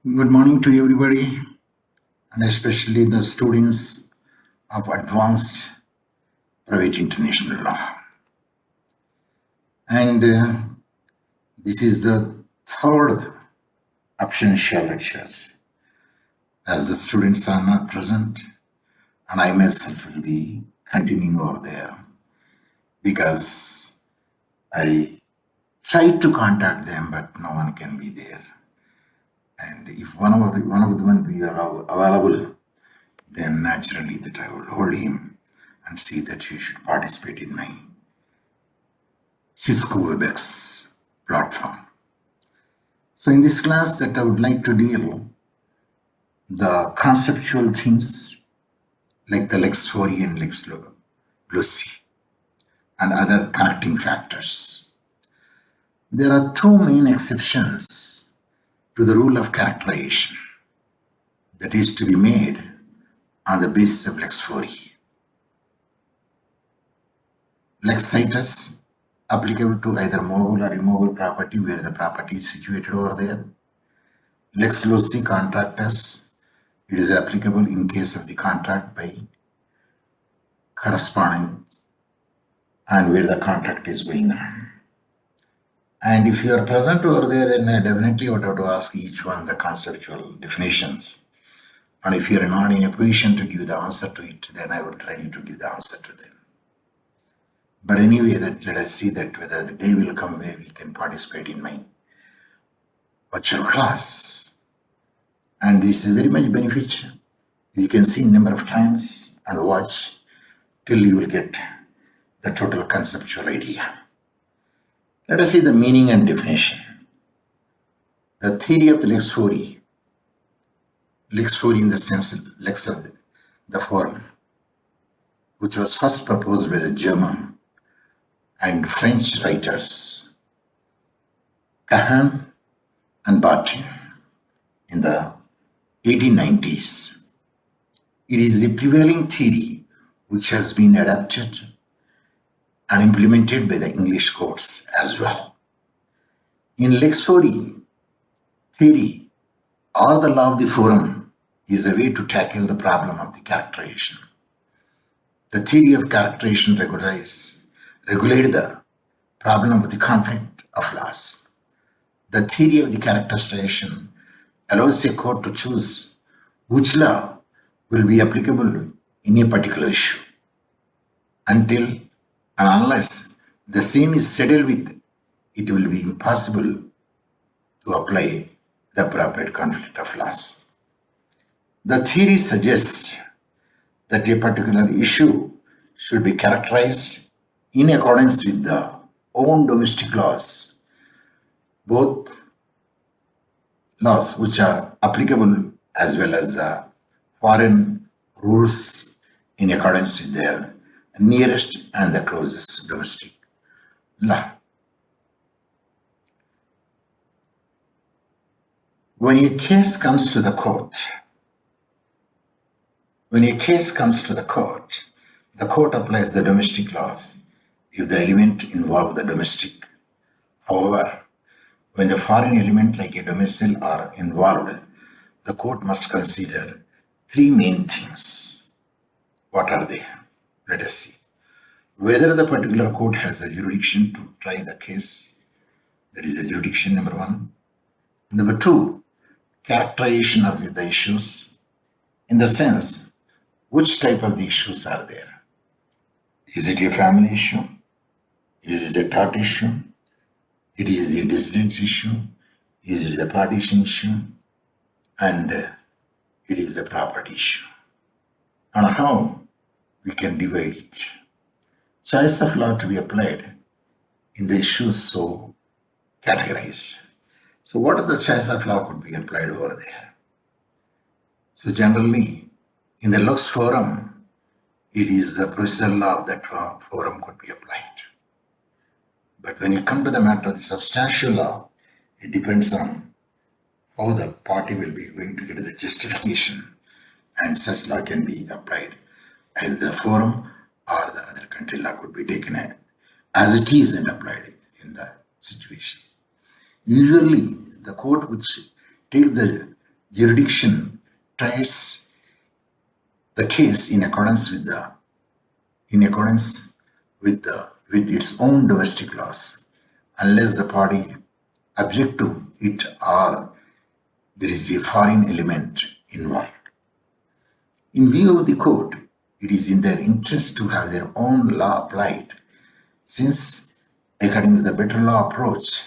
Good morning to everybody, and especially the students of Advanced Private International Law. And this is the third absentia lectures, as the students are not present, and I myself will be continuing over there because I tried to contact them, but no one can be there. And if one of them be available, then naturally that I will hold him and see that you should participate in my Cisco WebEx platform. So in this class that I would like to deal the conceptual things like the Lex Fori and Lex Lucy and other connecting factors. There are two main exceptions to the rule of characterization that is to be made on the basis of Lex Fori. Lex Citus applicable to either movable or immovable property where the property is situated over there. Lex loci contractus, it is applicable in case of the contract by correspondence and where the contract is going on. And if you are present over there, then I definitely would have to ask each one the conceptual definitions. And if you are not in a position to give the answer to it, then I would ready to give the answer to them. But anyway, that let us see that whether the day will come where we can participate in my virtual class. And this is very much beneficial. You can see number of times and watch till you will get the total conceptual idea. Let us see the meaning and definition. The theory of the Lex Fori in the sense of Lex of the form, which was first proposed by the German and French writers Cahan and Bartin in the 1890s. It is a prevailing theory which has been adapted and implemented by the English courts as well. In Lex Fori theory or the law of the forum is a way to tackle the problem of the characterization. The theory of characterization regulated the problem of the conflict of laws. The theory of the characterization allows a court to choose which law will be applicable in a particular issue until and unless the same is settled with, it will be impossible to apply the appropriate conflict of laws. The theory suggests that a particular issue should be characterized in accordance with the own domestic laws, both laws which are applicable as well as the foreign rules in accordance with their nearest and the closest domestic law. When a case comes to the court, the court applies the domestic laws if the element involves the domestic. However, when the foreign element like a domicile are involved, the court must consider three main things. What are they? Let us see. Whether the particular court has a jurisdiction to try the case, that is a jurisdiction number one. Number two, characterization of the issues in the sense which type of the issues are there. Is it a family issue? Is it a tort issue? It is a dissidence issue? Is it a partition issue? And it is a property issue. And how we can divide it. Choice of law to be applied in the issues so categorized. So what are the choice of law could be applied over there? So generally, in the Lux forum, it is the procedural law of that forum could be applied. But when you come to the matter of the substantial law, it depends on how the party will be going to get the justification, and such law can be applied. Either the forum or the other country law could be taken as it is and applied in the situation. Usually, the court which takes the jurisdiction tries the case in accordance with its own domestic laws, unless the party object to it or there is a foreign element involved. In view of the court, it is in their interest to have their own law applied, since, according to the better law approach,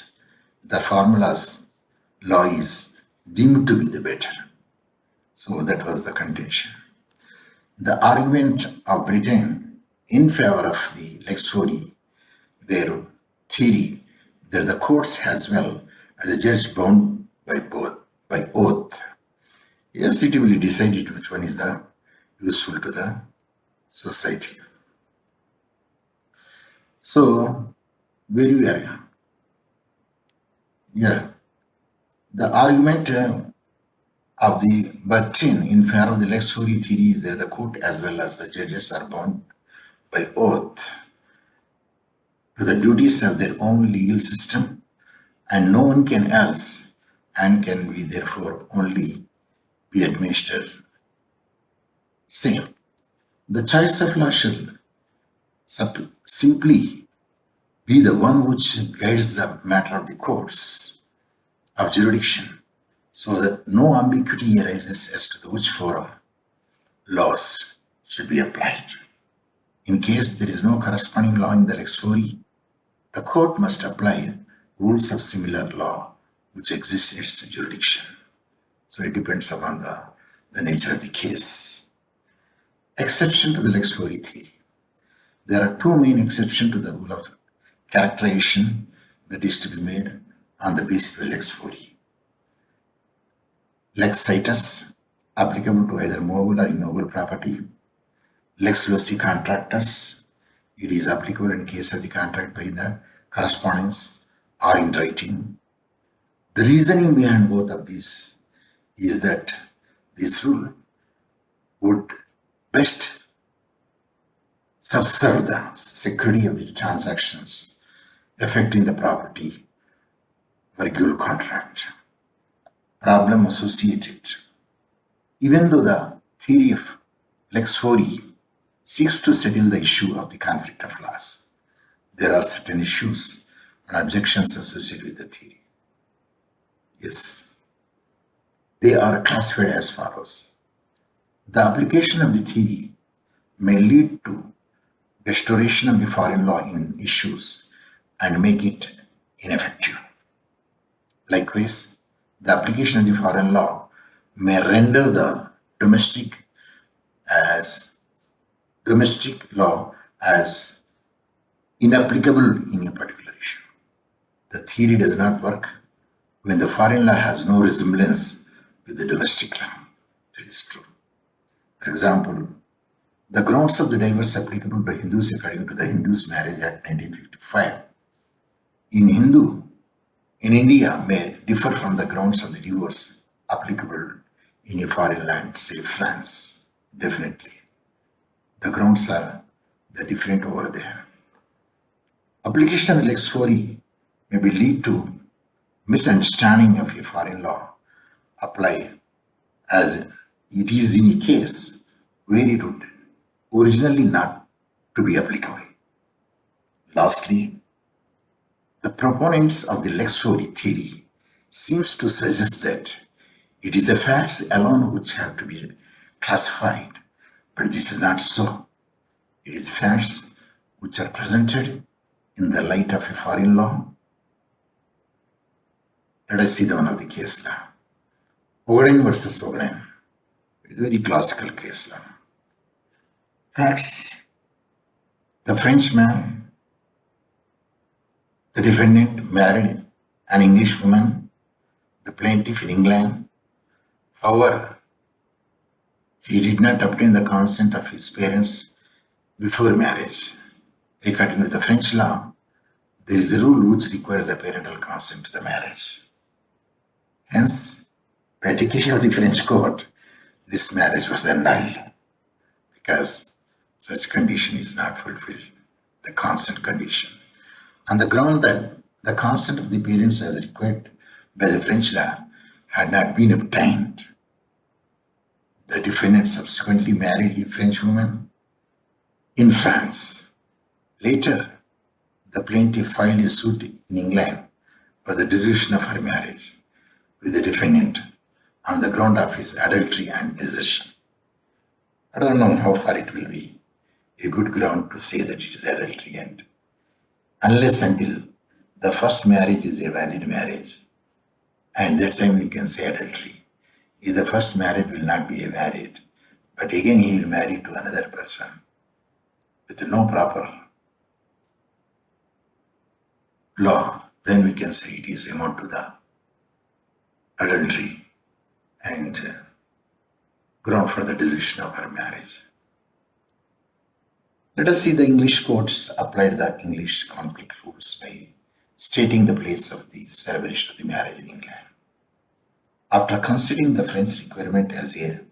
the formula's law is deemed to be the better. So that was the contention. The argument of Britain in favor of the Lex Fori, their theory that the courts as well as the judge bound by oath. Yes, it will be decided which one is the useful to the society. So, where we are? Yeah, the argument of the Britain in favor of the Lex Fori theory is that the court as well as the judges are bound by oath to the duties of their own legal system, and no one can else and can be therefore only be administered same. The choice of law shall simply be the one which guides the matter of the courts of jurisdiction, so that no ambiguity arises as to which forum laws should be applied. In case there is no corresponding law in the Lex Fori, the court must apply rules of similar law which exist in its jurisdiction. So it depends upon the nature of the case. Exception to the Lex Fori theory. There are two main exceptions to the rule of characterization that is to be made on the basis of the Lex Fori. Lex situs, applicable to either movable or immovable property. Lex loci contractus, it is applicable in case of the contract by the correspondence or in writing. The reasoning behind both of these is that this rule would best subserve the security of the transactions affecting the property virgule contract. Problem associated. Even though the theory of Lex Fori seeks to settle the issue of the conflict of laws, there are certain issues and objections associated with the theory. Yes, they are classified as follows. The application of the theory may lead to restoration of the foreign law in issues and make it ineffective. Likewise, the application of the foreign law may render the domestic law as inapplicable in a particular issue. The theory does not work when the foreign law has no resemblance with the domestic law. That is true. For example, the grounds of the divorce applicable to Hindus according to the Hindus Marriage Act 1955 in India may differ from the grounds of the divorce applicable in a foreign land, say France. Definitely. The grounds are different over there. Application of Lex Fori may be lead to misunderstanding of a foreign law apply, as it is in a case where it would originally not to be applicable. Lastly, the proponents of the Lex Fori theory seems to suggest that it is the facts alone which have to be classified, but this is not so. It is facts which are presented in the light of a foreign law. Let us see the one of the case law. Oden versus Oden. It is a very classical case law. Facts. The Frenchman, the defendant, married an English woman, the plaintiff in England. However, he did not obtain the consent of his parents before marriage. According to the French law, there is a rule which requires the parental consent to the marriage. Hence, by decree of the French court, this marriage was annulled because such condition is not fulfilled, the consent condition. On the ground that the consent of the parents as required by the French law had not been obtained, The defendant subsequently married a French woman in France. Later, the plaintiff filed a suit in England for the dissolution of her marriage with the defendant on the ground of his adultery and desertion. I don't know how far it will be a good ground to say that it is adultery, and unless until the first marriage is a valid marriage, and that time we can say adultery. If the first marriage will not be a valid, but again he will marry to another person with no proper law, then we can say it is amount to the adultery and ground for the dissolution of her marriage. Let us see the English courts applied the English conflict rules by stating the place of the celebration of the marriage in England. After considering the French requirement as a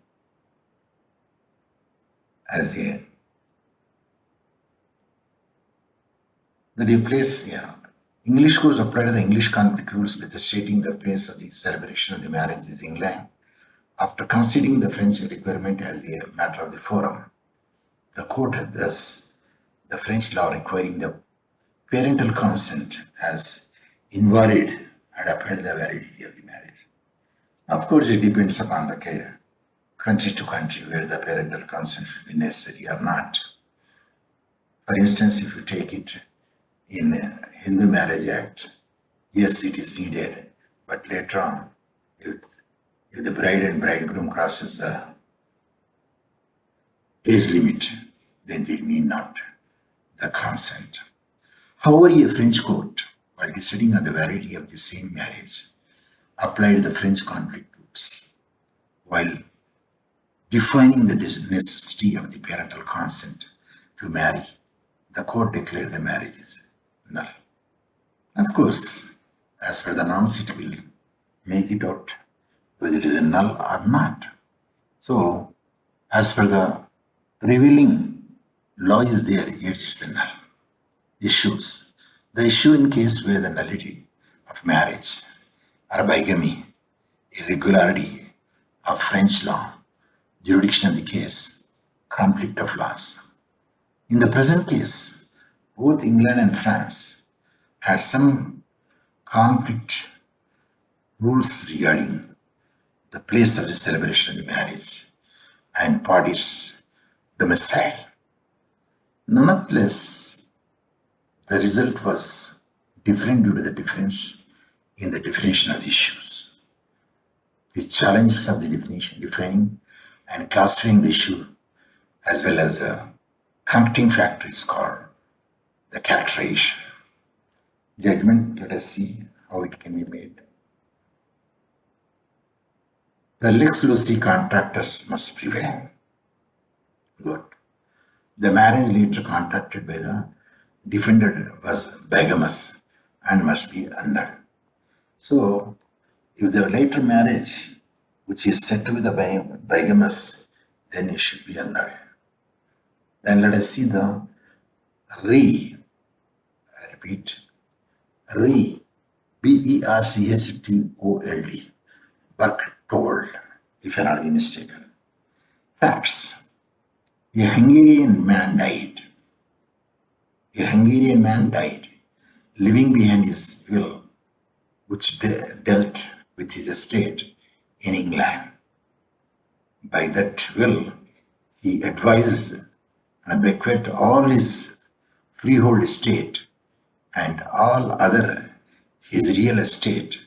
English courts applied the English conflict rules by stating the place of the celebration of the marriage is England. After considering the French requirement as a matter of the forum, the court had thus the French law requiring the parental consent as invalid and upheld the validity of the marriage. Of course, it depends upon the country to country where the parental consent should be necessary or not. For instance, if you take it in Hindu Marriage Act, yes, it is needed, but later on, if the bride and bridegroom crosses the age limit, then they need not the consent. However, a French court, while deciding on the validity of the same marriage, applied the French conflict rules. While defining the necessity of the parental consent to marry, the court declared the marriage is null. Of course, as per the norms, it will make it out whether it is null or not. So, as per the prevailing law is there, it is a null. Issues. The issue in case where the nullity of marriage or bigamy, irregularity of French law, jurisdiction of the case, conflict of laws. In the present case, both England and France had some conflict rules regarding the place of the celebration of the marriage and parties' domicile. Nonetheless, the result was different due to the difference in the definition of the issues. The challenges of the definition, defining and classifying the issue, as well as a connecting factor is called the characterization. Judgment, let us see how it can be made. The lex loci contractus must prevail. Good. The marriage later contracted by the defendant was bigamous and must be annulled. So, if the later marriage, which is said to be the bigamous, then it should be annulled. Then let us see the re. I repeat, re. Berchtold. Berchtold, if I not be mistaken. Facts. A Hungarian man died. A Hungarian man died, leaving behind his will, which dealt with his estate in England. By that will, he advised and bequeathed all his freehold estate and all other his real estate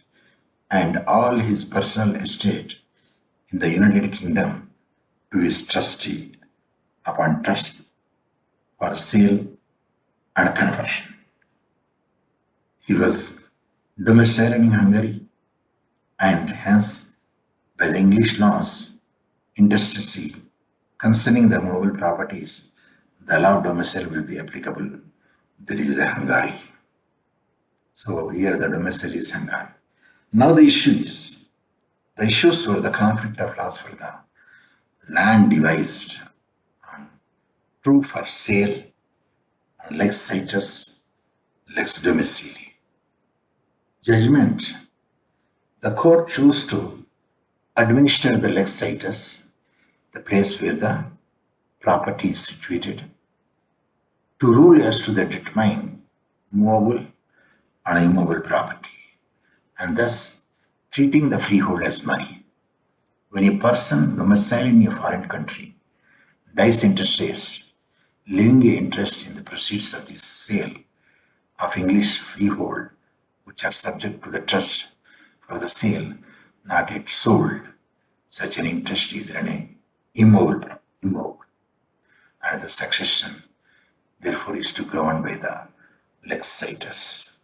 and all his personal estate in the United Kingdom to his trustee upon trust for sale and conversion. He was domiciled in Hungary, and hence by the English laws, intestacy concerning the movable properties, the law of domicile will be applicable. That is Hungary. So here the domicile is Hungary. Now the issues were the conflict of laws for the land devised on true for sale, lex situs, lex domicili. Judgment. The court chose to administer the lex situs the place where the property is situated, to rule as to the determine movable and immovable property, and thus treating the freehold as money. When a person domiciled in a foreign country dies intestate, leaving a interest in the proceeds of this sale of English freehold, which are subject to the trust for the sale, not yet sold, such an interest is immovable, and the succession therefore is to govern by the lex situs.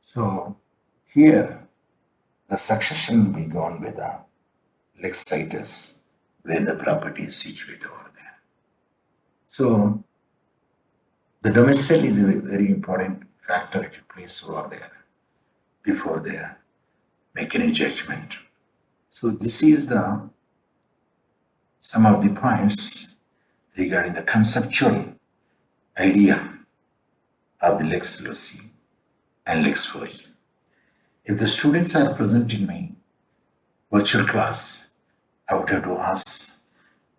So here the succession will be governed by the lex situs where the property is situated over there. So the domicile is a very important factor it plays over there before they make any judgment. So this is the some of the points regarding the conceptual idea of the lex loci and lex fori. If the students are present in my virtual class, I would have to ask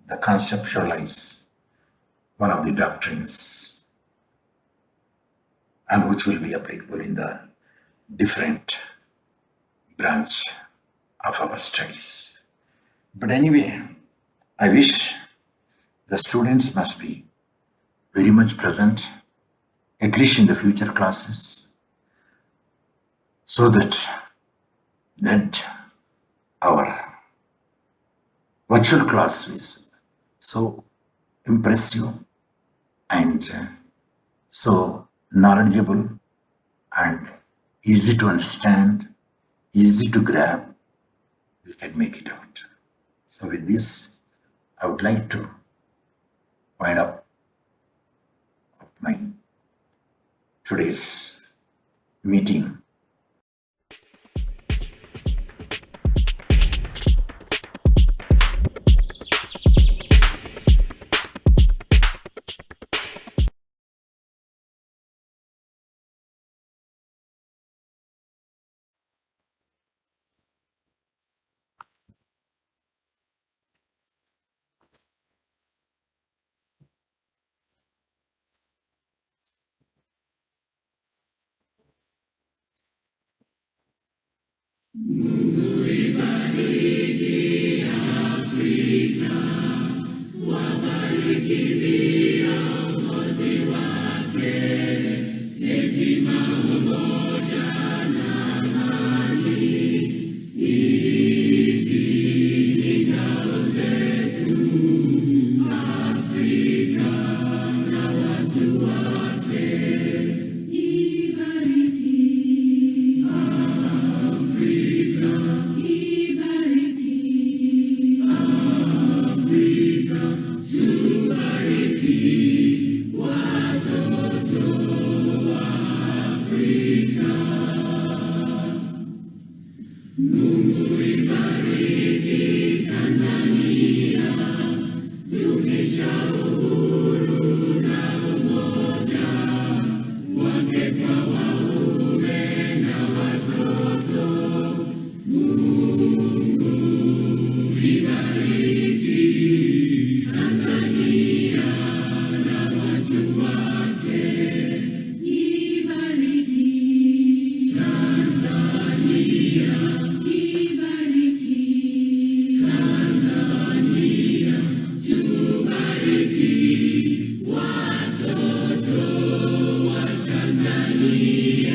the conceptualize one of the doctrines and which will be applicable in the different branch of our studies. But anyway, I wish the students must be very much present, at least in the future classes, so that our virtual class is so impressive and so knowledgeable and easy to understand, easy to grab, we can make it out. So with this, I would like to wind up my today's meeting. Tanzania.